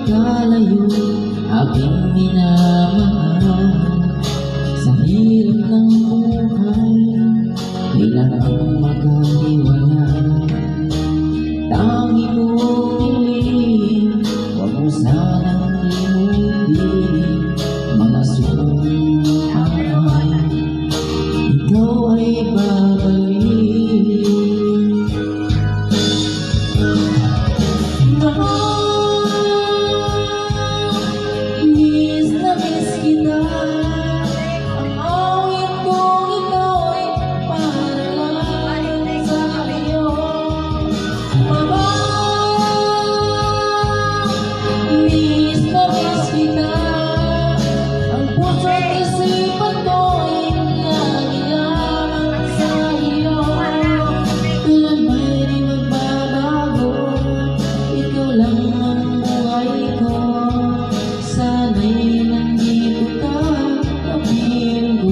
magkalayo, aking minamahal. Sa hirap ng buhay, kailangang magkahiwalay. Tangi mong piling, huwag mo sanang limutin mga sumpaan. Ikaw ay babalik. Miss na miss kita. Ang awit kong ito ay para lang sa iyo. Mama, miss na miss kita. Ang puso at isipan ko ay lagi lamang sa iyo. Kailan ba'y di magbabago? Ikaw lang ang buhay ko. Sana'y nandito ka, tabihin ko.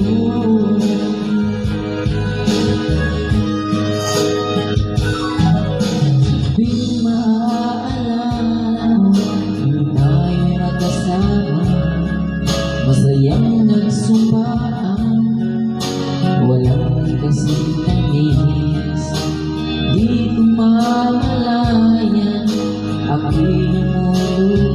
Sabing maaalala mo nung tayo'y magkasama, masayang nagsumpaan, walang kasing tamis. Di ko mamalayan, ako'y lumulubog